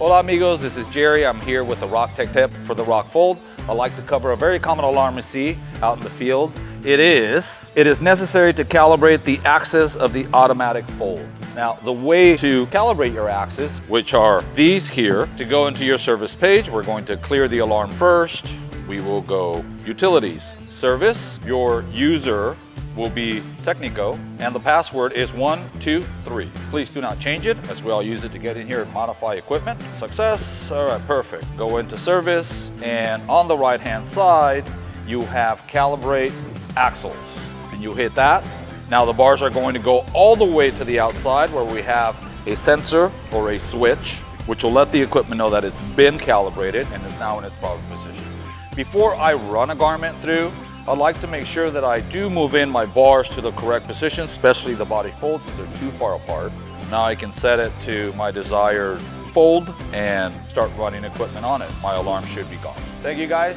Hola amigos, this is Jerry. I'm here with the ROQ Tech Tip for the ROQ FOLD. I'd like to cover a very common alarm we see out in the field. It is necessary to calibrate the axis of the automatic fold. Now, the way to calibrate your axis, which are these here, to go into your service page, we're going to clear the alarm first. We will go Utilities, Service. Your user will be Technico, and the password is 123. Please do not change it, as we all use it to get in here and modify equipment. Success. All right, perfect. Go into Service, and on the right-hand side, you have Calibrate Axles, and you hit that. Now the bars are going to go all the way to the outside where we have a sensor or a switch, which will let the equipment know that it's been calibrated and is now in its proper position. Before I run a garment through, I'd like to make sure that I do move in my bars to the correct position, especially the body folds if they're too far apart. Now I can set it to my desired fold and start running equipment on it. My alarm should be gone. Thank you guys.